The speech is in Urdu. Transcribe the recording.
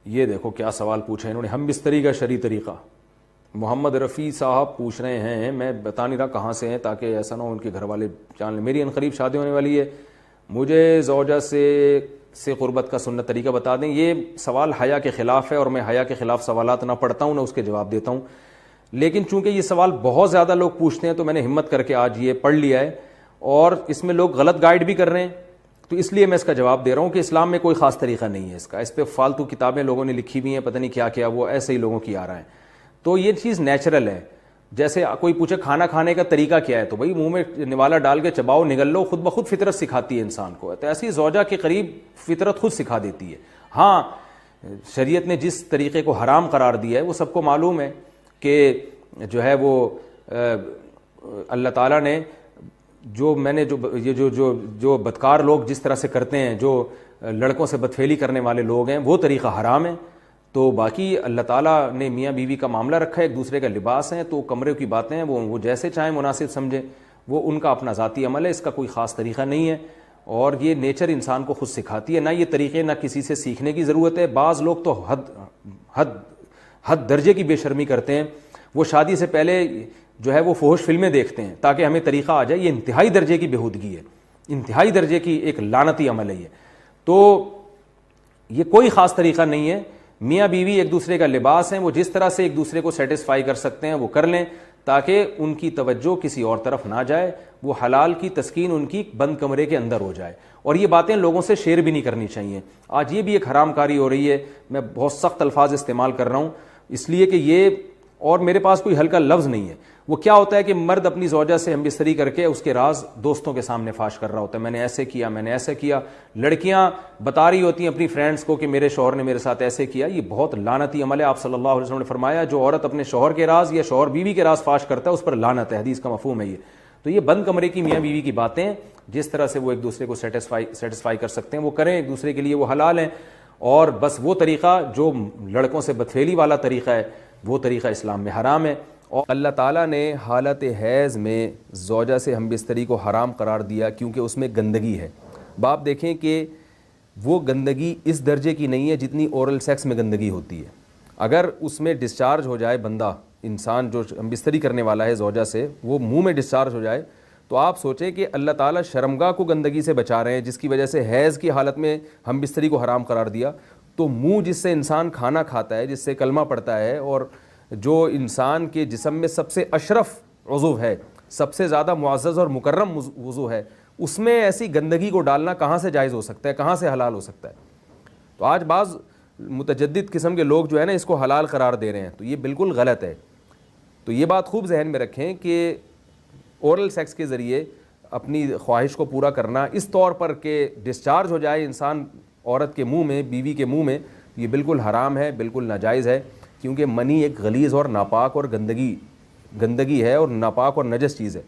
یہ دیکھو کیا سوال پوچھا انہوں نے، ہم بستری کا شرعی طریقہ۔ محمد رفیع صاحب پوچھ رہے ہیں، میں بتا نہیں رہا کہاں سے ہیں تاکہ ایسا نہ ہو ان کے گھر والے جان لیں۔ میری عنقریب شادی ہونے والی ہے، مجھے زوجہ سے قربت کا سنت طریقہ بتا دیں۔ یہ سوال حیا کے خلاف ہے، اور میں حیا کے خلاف سوالات نہ پڑھتا ہوں نہ اس کے جواب دیتا ہوں، لیکن چونکہ یہ سوال بہت زیادہ لوگ پوچھتے ہیں تو میں نے ہمت کر کے آج یہ پڑھ لیا ہے، اور اس میں لوگ غلط گائیڈ بھی کر رہے ہیں، تو اس لیے میں اس کا جواب دے رہا ہوں کہ اسلام میں کوئی خاص طریقہ نہیں ہے اس کا۔ اس پہ فالتو کتابیں لوگوں نے لکھی ہوئی ہیں، پتہ نہیں کیا کیا، وہ ایسے ہی لوگوں کی آ رہا ہے۔ تو یہ چیز نیچرل ہے۔ جیسے کوئی پوچھے کھانا کھانے کا طریقہ کیا ہے، تو بھائی منہ میں نوالا ڈال کے چباؤ، نگل لو، خود بخود فطرت سکھاتی ہے انسان کو، تو ایسی زوجہ کے قریب فطرت خود سکھا دیتی ہے۔ ہاں، شریعت نے جس طریقے کو حرام قرار دیا ہے وہ سب کو معلوم ہے کہ جو ہے وہ اللہ تعالیٰ نے جو بدکار لوگ جس طرح سے کرتے ہیں، جو لڑکوں سے بدفعلی کرنے والے لوگ ہیں، وہ طریقہ حرام ہے۔ تو باقی اللہ تعالیٰ نے میاں بیوی کا معاملہ رکھا ہے، ایک دوسرے کا لباس ہے، تو کمرے کی باتیں ہیں وہ جیسے چاہیں مناسب سمجھیں، وہ ان کا اپنا ذاتی عمل ہے، اس کا کوئی خاص طریقہ نہیں ہے، اور یہ نیچر انسان کو خود سکھاتی ہے۔ نہ یہ طریقے نہ کسی سے سیکھنے کی ضرورت ہے۔ بعض لوگ تو حد درجے کی بے شرمی کرتے ہیں، وہ شادی سے پہلے جو ہے وہ فحش فلمیں دیکھتے ہیں تاکہ ہمیں طریقہ آ جائے۔ یہ انتہائی درجے کی بےہودگی ہے، انتہائی درجے کی ایک لعنتی عمل ہے یہ۔ تو یہ کوئی خاص طریقہ نہیں ہے۔ میاں بیوی ایک دوسرے کا لباس ہیں، وہ جس طرح سے ایک دوسرے کو سیٹسفائی کر سکتے ہیں وہ کر لیں، تاکہ ان کی توجہ کسی اور طرف نہ جائے، وہ حلال کی تسکین ان کی بند کمرے کے اندر ہو جائے۔ اور یہ باتیں لوگوں سے شیئر بھی نہیں کرنی چاہیے۔ آج یہ بھی ایک حرام کاری ہو رہی ہے، میں بہت سخت الفاظ استعمال کر رہا ہوں اس لیے کہ یہ، اور میرے پاس کوئی ہلکا لفظ نہیں ہے۔ وہ کیا ہوتا ہے کہ مرد اپنی زوجہ سے ہم بستری کر کے اس کے راز دوستوں کے سامنے فاش کر رہا ہوتا ہے، میں نے ایسے کیا، میں نے ایسے کیا۔ لڑکیاں بتا رہی ہوتی ہیں اپنی فرینڈز کو کہ میرے شوہر نے میرے ساتھ ایسے کیا۔ یہ بہت لعنتی عمل ہے۔ آپ صلی اللہ علیہ وسلم نے فرمایا جو عورت اپنے شوہر کے راز یا شوہر بیوی کے راز فاش کرتا ہے اس پر لعنت ہے، حدیث کا مفہوم ہے یہ۔ تو یہ بند کمرے کی میاں بیوی کی باتیں، جس طرح سے وہ ایک دوسرے کو سیٹسفائی کر سکتے ہیں وہ کریں، ایک دوسرے کے لیے وہ حلال ہیں، اور بس وہ طریقہ جو لڑکوں سے بدفعلی والا طریقہ ہے وہ طریقہ اسلام میں حرام ہے۔ اور اللہ تعالیٰ نے حالت حیض میں زوجہ سے ہم بستری کو حرام قرار دیا کیونکہ اس میں گندگی ہے۔ باپ دیکھیں کہ وہ گندگی اس درجے کی نہیں ہے جتنی اورل سیکس میں گندگی ہوتی ہے۔ اگر اس میں ڈسچارج ہو جائے بندہ، انسان جو ہم بستری کرنے والا ہے زوجہ سے، وہ منہ میں ڈسچارج ہو جائے، تو آپ سوچیں کہ اللہ تعالیٰ شرمگاہ کو گندگی سے بچا رہے ہیں، جس کی وجہ سے حیض کی حالت میں ہم بستری کو حرام قرار دیا۔ تو منہ جس سے انسان کھانا کھاتا ہے، جس سے کلمہ پڑھتا ہے، اور جو انسان کے جسم میں سب سے اشرف عضو ہے، سب سے زیادہ معزز اور مکرم عضو ہے، اس میں ایسی گندگی کو ڈالنا کہاں سے جائز ہو سکتا ہے، کہاں سے حلال ہو سکتا ہے؟ تو آج بعض متجدد قسم کے لوگ جو ہے نا اس کو حلال قرار دے رہے ہیں، تو یہ بالکل غلط ہے۔ تو یہ بات خوب ذہن میں رکھیں کہ اورل سیکس کے ذریعے اپنی خواہش کو پورا کرنا اس طور پر کہ ڈسچارج ہو جائے انسان عورت کے منہ میں، بیوی کے منہ میں، یہ بالکل حرام ہے، بالکل ناجائز ہے، کیونکہ منی ایک غلیظ اور ناپاک اور گندگی ہے اور ناپاک اور نجس چیز ہے۔